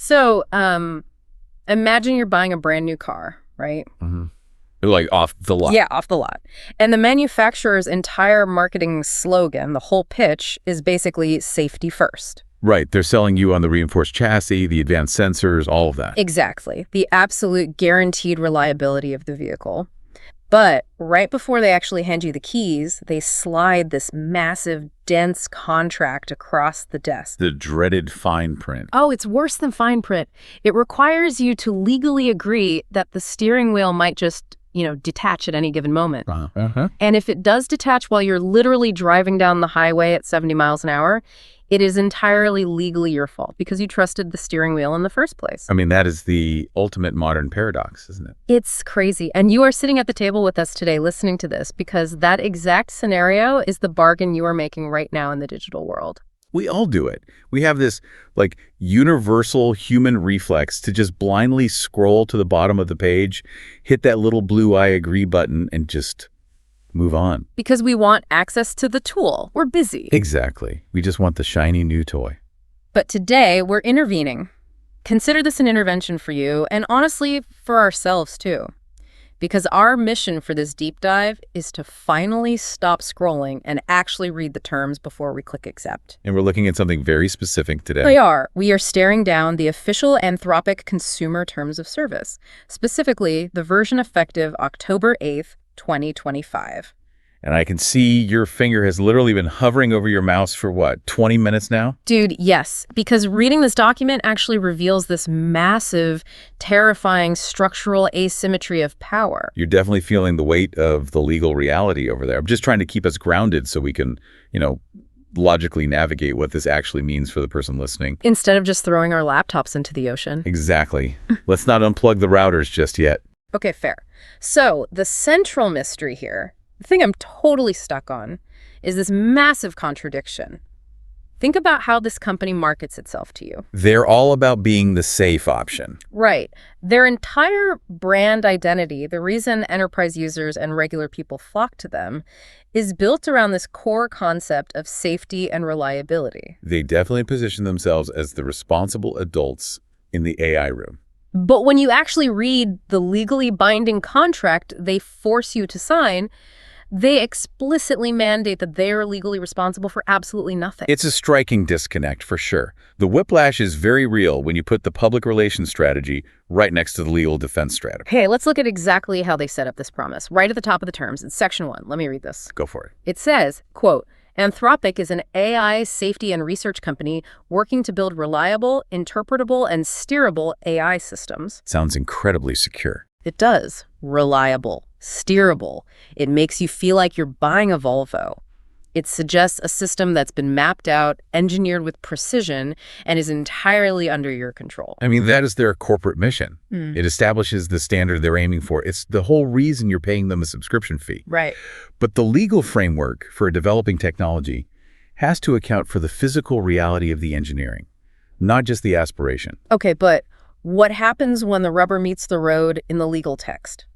So, imagine you're buying a brand new car, right? Mm-hmm. Like off the lot. Yeah, off the lot. And the manufacturer's entire marketing slogan, the whole pitch, is basically safety first. Right. They're selling you on the reinforced chassis, the advanced sensors, all of that. Exactly. The absolute guaranteed reliability of the vehicle. But right before they actually hand you the keys, they slide this massive, dense contract across the desk. The dreaded fine print. Oh, it's worse than fine print. It requires you to legally agree that the steering wheel might just, detach at any given moment. Uh-huh. And if it does detach while you're literally driving down the highway at 70 miles an hour, it is entirely legally your fault because you trusted the steering wheel in the first place. I mean, that is the ultimate modern paradox, isn't it? It's crazy. And you are sitting at the table with us today listening to this because that exact scenario is the bargain you are making right now in the digital world. We all do it. We have this universal human reflex to just blindly scroll to the bottom of the page, hit that little blue I agree button, and just move on. Because we want access to the tool. We're busy. Exactly. We just want the shiny new toy. But today, we're intervening. Consider this an intervention for you, and honestly, for ourselves too. Because our mission for this deep dive is to finally stop scrolling and actually read the terms before we click accept. And we're looking at something very specific today. We are staring down the official Anthropic consumer terms of service, specifically the version effective October 8th, 2025. And I can see your finger has literally been hovering over your mouse for 20 minutes now? Dude, yes, because reading this document actually reveals this massive, terrifying structural asymmetry of power. You're definitely feeling the weight of the legal reality over there. I'm just trying to keep us grounded so we can, logically navigate what this actually means for the person listening. Instead of just throwing our laptops into the ocean. Exactly. Let's not unplug the routers just yet. Okay, fair. So the central mystery here, the thing I'm totally stuck on, is this massive contradiction. Think about how this company markets itself to you. They're all about being the safe option. Right. Their entire brand identity, the reason enterprise users and regular people flock to them, is built around this core concept of safety and reliability. They definitely position themselves as the responsible adults in the AI room. But when you actually read the legally binding contract they force you to sign, they explicitly mandate that they are legally responsible for absolutely nothing. It's a striking disconnect, for sure. The whiplash is very real when you put the public relations strategy right next to the legal defense strategy. Okay, let's look at exactly how they set up this promise. Right at the top of the terms, in Section 1. Let me read this. Go for it. It says, quote, Anthropic is an AI safety and research company working to build reliable, interpretable, and steerable AI systems. Sounds incredibly secure. It does. Reliable, steerable. It makes you feel like you're buying a Volvo. It suggests a system that's been mapped out, engineered with precision, and is entirely under your control. I mean, that is their corporate mission. It establishes the standard they're aiming for. It's the whole reason you're paying them a subscription fee. Right. But the legal framework for a developing technology has to account for the physical reality of the engineering, not just the aspiration. Okay, but what happens when the rubber meets the road in the legal text?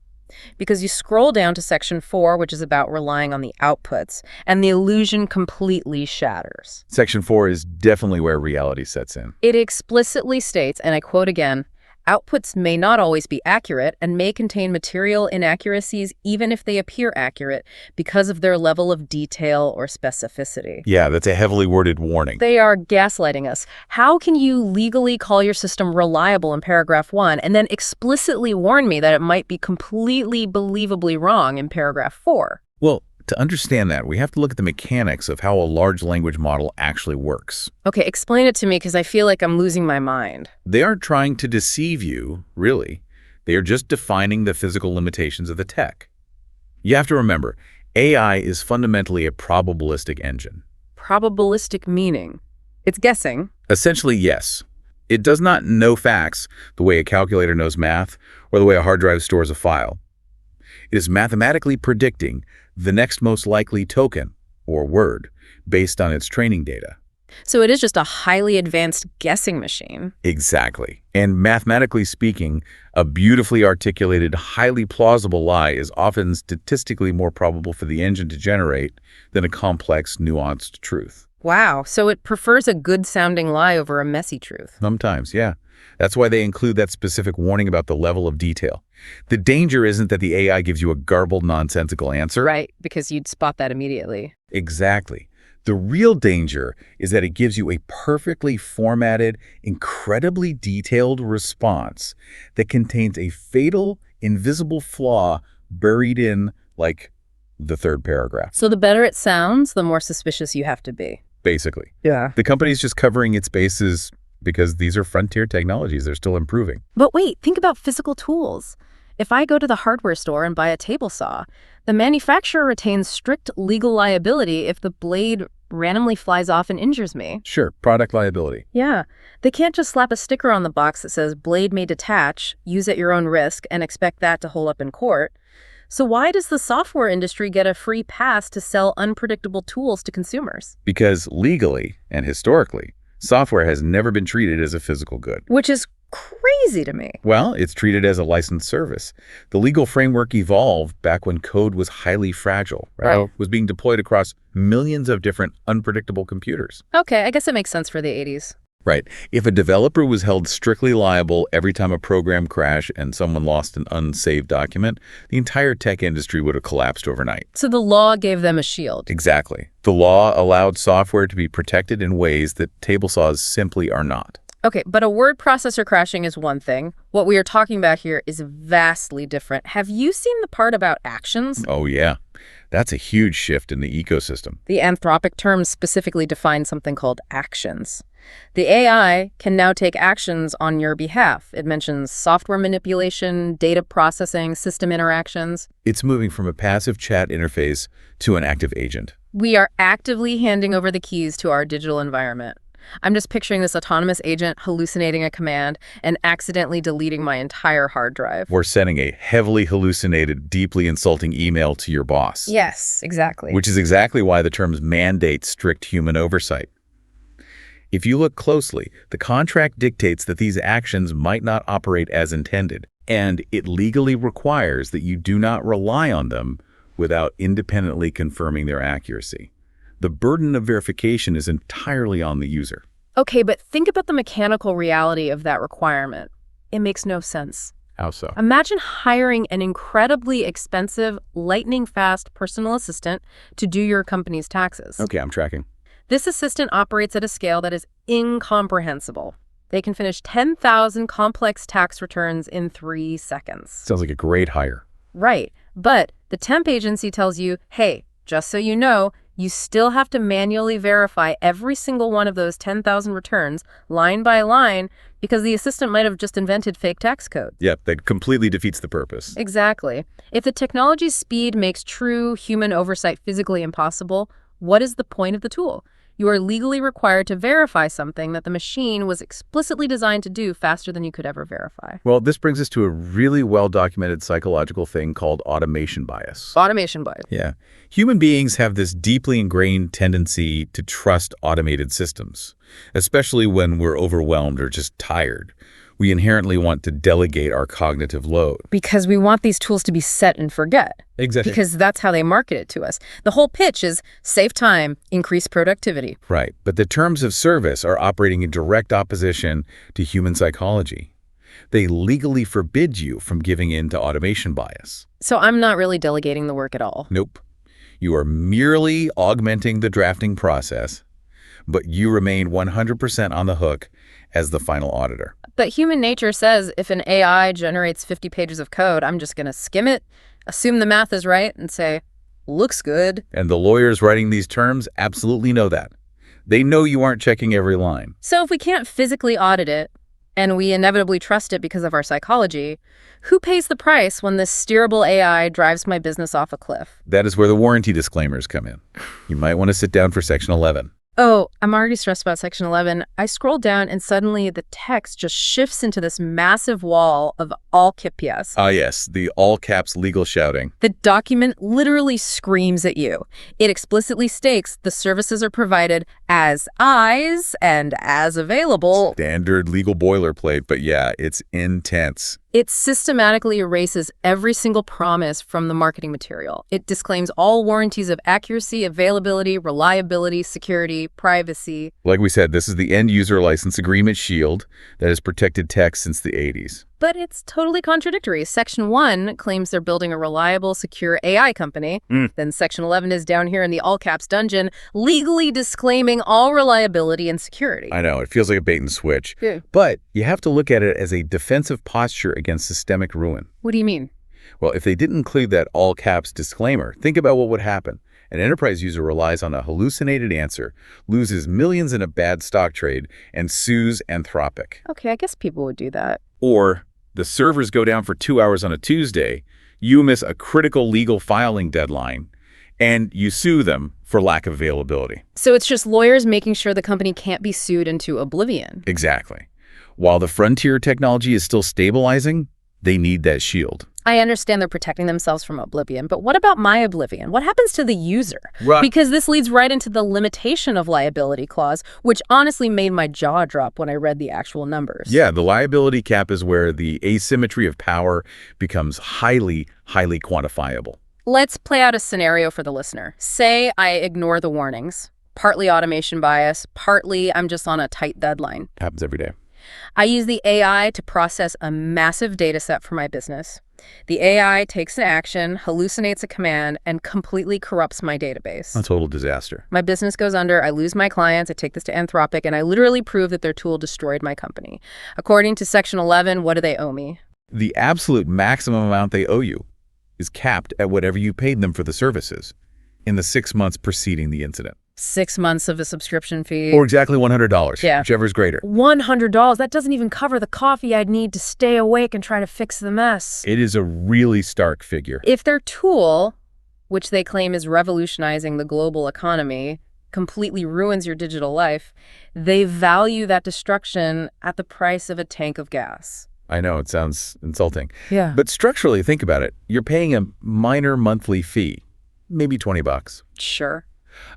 Because you scroll down to Section 4, which is about relying on the outputs, and the illusion completely shatters. Section 4 is definitely where reality sets in. It explicitly states, and I quote again, outputs may not always be accurate and may contain material inaccuracies even if they appear accurate because of their level of detail or specificity. Yeah, that's a heavily worded warning. They are gaslighting us. How can you legally call your system reliable in paragraph 1 and then explicitly warn me that it might be completely believably wrong in paragraph 4? Well, to understand that, we have to look at the mechanics of how a large language model actually works. Okay, explain it to me because I feel like I'm losing my mind. They aren't trying to deceive you, really. They are just defining the physical limitations of the tech. You have to remember, AI is fundamentally a probabilistic engine. Probabilistic meaning? It's guessing. Essentially, yes. It does not know facts the way a calculator knows math or the way a hard drive stores a file. It is mathematically predicting the next most likely token, or word, based on its training data. So it is just a highly advanced guessing machine. Exactly. And mathematically speaking, a beautifully articulated, highly plausible lie is often statistically more probable for the engine to generate than a complex, nuanced truth. Wow, so it prefers a good-sounding lie over a messy truth. Sometimes, yeah. That's why they include that specific warning about the level of detail. The danger isn't that the AI gives you a garbled, nonsensical answer. Right, because you'd spot that immediately. Exactly. The real danger is that it gives you a perfectly formatted, incredibly detailed response that contains a fatal, invisible flaw buried in, like, the third paragraph. So the better it sounds, the more suspicious you have to be. Basically. Yeah. The company's just covering its bases because these are frontier technologies. They're still improving. But wait, think about physical tools. If I go to the hardware store and buy a table saw, the manufacturer retains strict legal liability if the blade randomly flies off and injures me. Sure, product liability. Yeah. They can't just slap a sticker on the box that says blade may detach, use at your own risk, and expect that to hold up in court. So why does the software industry get a free pass to sell unpredictable tools to consumers? Because legally and historically, software has never been treated as a physical good. Which is crazy to me. Well, it's treated as a licensed service. The legal framework evolved back when code was highly fragile, right? It was being deployed across millions of different unpredictable computers. Okay, I guess it makes sense for the 80s. Right. If a developer was held strictly liable every time a program crashed and someone lost an unsaved document, the entire tech industry would have collapsed overnight. So the law gave them a shield. Exactly. The law allowed software to be protected in ways that table saws simply are not. Okay, but a word processor crashing is one thing. What we are talking about here is vastly different. Have you seen the part about actions? Oh, yeah. That's a huge shift in the ecosystem. The Anthropic term specifically defines something called actions. The AI can now take actions on your behalf. It mentions software manipulation, data processing, system interactions. It's moving from a passive chat interface to an active agent. We are actively handing over the keys to our digital environment. I'm just picturing this autonomous agent hallucinating a command and accidentally deleting my entire hard drive. Or sending a heavily hallucinated, deeply insulting email to your boss. Yes, exactly. Which is exactly why the terms mandate strict human oversight. If you look closely, the contract dictates that these actions might not operate as intended, and it legally requires that you do not rely on them without independently confirming their accuracy. The burden of verification is entirely on the user. Okay, but think about the mechanical reality of that requirement. It makes no sense. How so? Imagine hiring an incredibly expensive, lightning-fast personal assistant to do your company's taxes. Okay, I'm tracking. This assistant operates at a scale that is incomprehensible. They can finish 10,000 complex tax returns in 3 seconds. Sounds like a great hire. Right, but the temp agency tells you, hey, just so you know, you still have to manually verify every single one of those 10,000 returns, line by line, because the assistant might have just invented fake tax code. Yep, that completely defeats the purpose. Exactly. If the technology's speed makes true human oversight physically impossible, what is the point of the tool? You are legally required to verify something that the machine was explicitly designed to do faster than you could ever verify. Well, this brings us to a really well-documented psychological thing called automation bias. Automation bias. Yeah. Human beings have this deeply ingrained tendency to trust automated systems, especially when we're overwhelmed or just tired. We inherently want to delegate our cognitive load. Because we want these tools to be set and forget. Exactly. Because that's how they market it to us. The whole pitch is save time, increase productivity. Right. But the terms of service are operating in direct opposition to human psychology. They legally forbid you from giving in to automation bias. So I'm not really delegating the work at all. Nope. You are merely augmenting the drafting process, but you remain 100% on the hook as the final auditor. But human nature says if an AI generates 50 pages of code, I'm just going to skim it, assume the math is right, and say, looks good. And the lawyers writing these terms absolutely know that. They know you aren't checking every line. So if we can't physically audit it, and we inevitably trust it because of our psychology, who pays the price when this steerable AI drives my business off a cliff? That is where the warranty disclaimers come in. You might want to sit down for Section 11. Oh, I'm already stressed about Section 11. I scroll down and suddenly the text just shifts into this massive wall of all caps. Ah, yes, the all-caps legal shouting. The document literally screams at you. It explicitly states the services are provided as is and as available. Standard legal boilerplate, but yeah, it's intense. It systematically erases every single promise from the marketing material. It disclaims all warranties of accuracy, availability, reliability, security, privacy. Like we said, this is the end user license agreement shield that has protected tech since the 80s. But it's totally contradictory. Section 1 claims they're building a reliable, secure AI company. Then Section 11 is down here in the all-caps dungeon, legally disclaiming all reliability and security. I know, it feels like a bait and switch. Yeah. But you have to look at it as a defensive posture against systemic ruin. What do you mean? Well, if they didn't include that all-caps disclaimer, think about what would happen. An enterprise user relies on a hallucinated answer, loses millions in a bad stock trade, and sues Anthropic. Okay, I guess people would do that. Or the servers go down for 2 hours on a Tuesday, you miss a critical legal filing deadline, and you sue them for lack of availability. So it's just lawyers making sure the company can't be sued into oblivion. Exactly. While the frontier technology is still stabilizing, they need that shield. I understand they're protecting themselves from oblivion, but what about my oblivion? What happens to the user? Right. Because this leads right into the limitation of liability clause, which honestly made my jaw drop when I read the actual numbers. Yeah, the liability cap is where the asymmetry of power becomes highly quantifiable. Let's play out a scenario for the listener. Say I ignore the warnings, partly automation bias, partly I'm just on a tight deadline. Happens every day. I use the AI to process a massive data set for my business. The AI takes an action, hallucinates a command, and completely corrupts my database. A total disaster. My business goes under, I lose my clients, I take this to Anthropic, and I literally prove that their tool destroyed my company. According to Section 11, what do they owe me? The absolute maximum amount they owe you is capped at whatever you paid them for the services in the 6 months preceding the incident. 6 months of a subscription fee. Or exactly $100, Yeah. whichever is greater. $100, that doesn't even cover the coffee I'd need to stay awake and try to fix the mess. It is a really stark figure. If their tool, which they claim is revolutionizing the global economy, completely ruins your digital life, they value that destruction at the price of a tank of gas. I know, it sounds insulting. Yeah. But structurally, think about it. You're paying a minor monthly fee, maybe $20. Sure.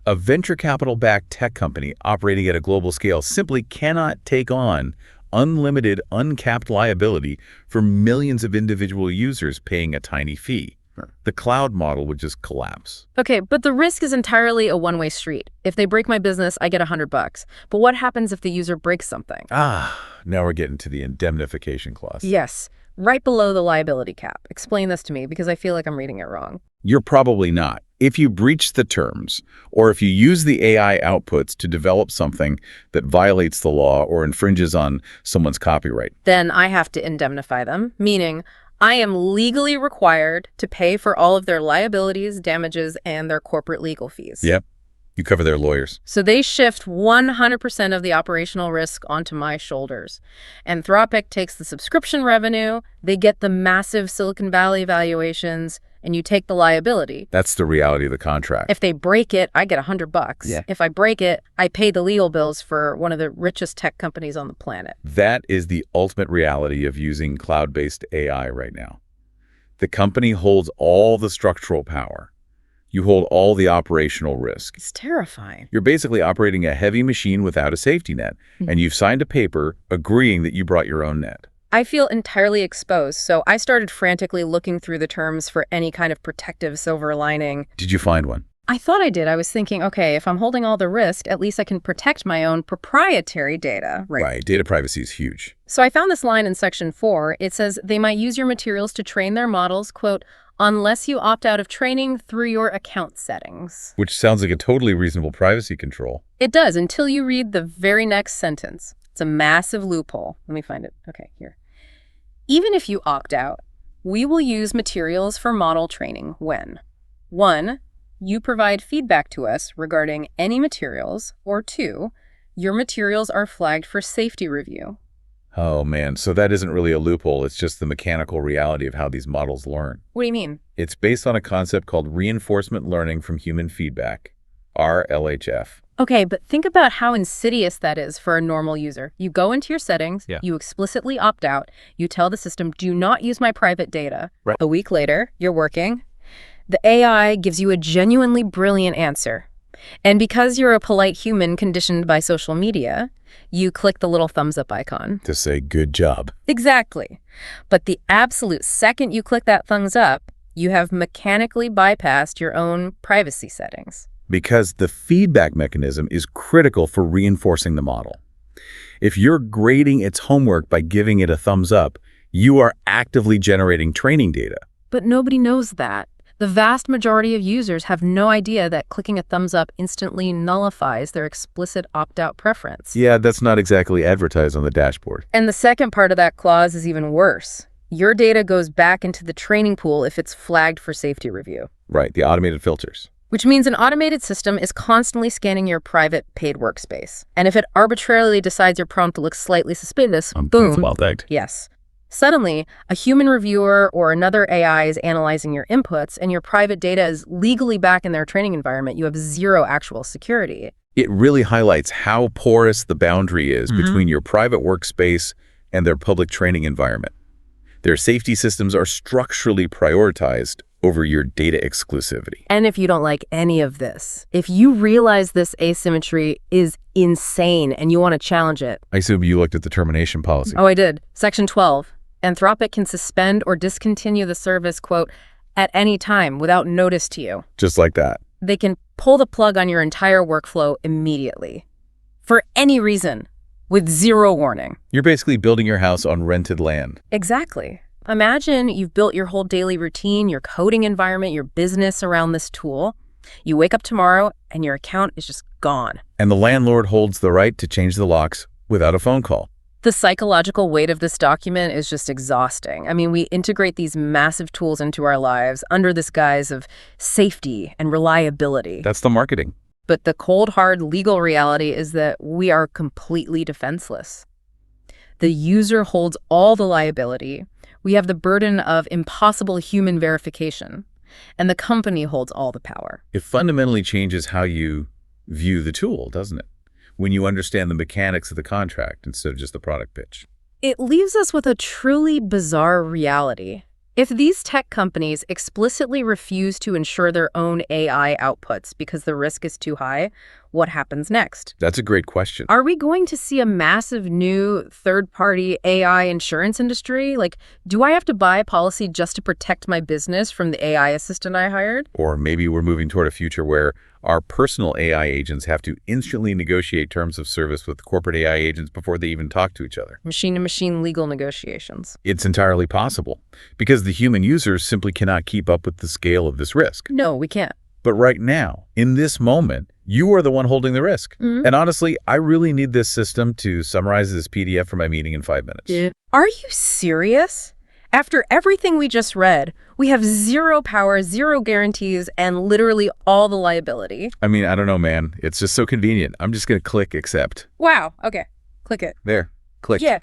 A venture capital-backed tech company operating at a global scale simply cannot take on unlimited, uncapped liability for millions of individual users paying a tiny fee. The cloud model would just collapse. Okay, but the risk is entirely a one-way street. If they break my business, I get $100. But what happens if the user breaks something? Now we're getting to the indemnification clause. Yes, right below the liability cap. Explain this to me because I feel like I'm reading it wrong. You're probably not. If you breach the terms, or if you use the AI outputs to develop something that violates the law or infringes on someone's copyright, Then I have to indemnify them, meaning I am legally required to pay for all of their liabilities, damages, and their corporate legal fees. yep, you cover their lawyers. So they shift 100% of the operational risk onto my shoulders. Anthropic takes the subscription revenue, they get the massive Silicon Valley valuations, and you take the liability. That's the reality of the contract. If they break it, I get $100. Yeah. If I break it, I pay the legal bills for one of the richest tech companies on the planet. That is the ultimate reality of using cloud-based AI right now. The company holds all the structural power. You hold all the operational risk. It's terrifying. You're basically operating a heavy machine without a safety net, and you've signed a paper agreeing that you brought your own net. I feel entirely exposed, so I started frantically looking through the terms for any kind of protective silver lining. Did you find one? I thought I did. I was thinking, okay, if I'm holding all the risk, at least I can protect my own proprietary data. Right. Data privacy is huge. So I found this line in Section 4. It says they might use your materials to train their models, quote, unless you opt out of training through your account settings. Which sounds like a totally reasonable privacy control. It does, until you read the very next sentence. It's a massive loophole. Let me find it. Okay, here. Even if you opt out, we will use materials for model training when 1. You provide feedback to us regarding any materials, or 2. Your materials are flagged for safety review. Oh man, so that isn't really a loophole, it's just the mechanical reality of how these models learn. What do you mean? It's based on a concept called reinforcement learning from human feedback, RLHF. Okay, but think about how insidious that is for a normal user. You go into your settings, Yeah. you explicitly opt out, you tell the system, do not use my private data. Right. A week later, you're working. The AI gives you a genuinely brilliant answer. And because you're a polite human conditioned by social media, You click the little thumbs up icon. To say good job. Exactly. But the absolute second you click that thumbs up, you have mechanically bypassed your own privacy settings. Because the feedback mechanism is critical for reinforcing the model. If you're grading its homework by giving it a thumbs up, you are actively generating training data. But nobody knows that. The vast majority of users have no idea that clicking a thumbs up instantly nullifies their explicit opt-out preference. Yeah, that's not exactly advertised on the dashboard. And the second part of that clause is even worse. Your data goes back into the training pool if it's flagged for safety review. Right, the automated filters. Which means an automated system is constantly scanning your private paid workspace. And if it arbitrarily decides your prompt looks slightly suspicious, boom. That's well-tagged. Yes. Suddenly, a human reviewer or another AI is analyzing your inputs, and your private data is legally back in their training environment. You have zero actual security. It really highlights how porous the boundary is between your private workspace and their public training environment. Their safety systems are structurally prioritized over your data exclusivity. And if you don't like any of this, if you realize this asymmetry is insane and you want to challenge it. I assume you looked at the termination policy. Oh, I did. Section 12. Anthropic can suspend or discontinue the service, quote, at any time without notice to you. Just like that. They can pull the plug on your entire workflow immediately. For any reason, with zero warning. You're basically building your house on rented land. Exactly. Imagine you've built your whole daily routine, your coding environment, your business around this tool. You wake up tomorrow and your account is just gone. And the landlord holds the right to change the locks without a phone call. The psychological weight of this document is just exhausting. I mean, we integrate these massive tools into our lives under this guise of safety and reliability. That's the marketing. But the cold, hard legal reality is that we are completely defenseless. The user holds all the liability. We have the burden of impossible human verification, and the company holds all the power. It fundamentally changes how you view the tool, doesn't it? When you understand the mechanics of the contract instead of just the product pitch. It leaves us with a truly bizarre reality. If these tech companies explicitly refuse to ensure their own AI outputs because the risk is too high, what happens next? That's a great question. Are we going to see a massive new third-party AI insurance industry? Like, do I have to buy a policy just to protect my business from the AI assistant I hired? Or maybe we're moving toward a future where our personal AI agents have to instantly negotiate terms of service with corporate AI agents before they even talk to each other. Machine-to-machine legal negotiations. It's entirely possible because the human users simply cannot keep up with the scale of this risk. No, we can't. But right now, in this moment, you are the one holding the risk. And honestly, I really need this system to summarize this PDF for my meeting in 5 minutes. Yeah. Are you serious? After everything we just read, we have zero power, zero guarantees, and literally all the liability. I mean, I don't know, man. It's just so convenient. I'm just going to click accept. Wow. Okay. Click it. There. Click. Yeah.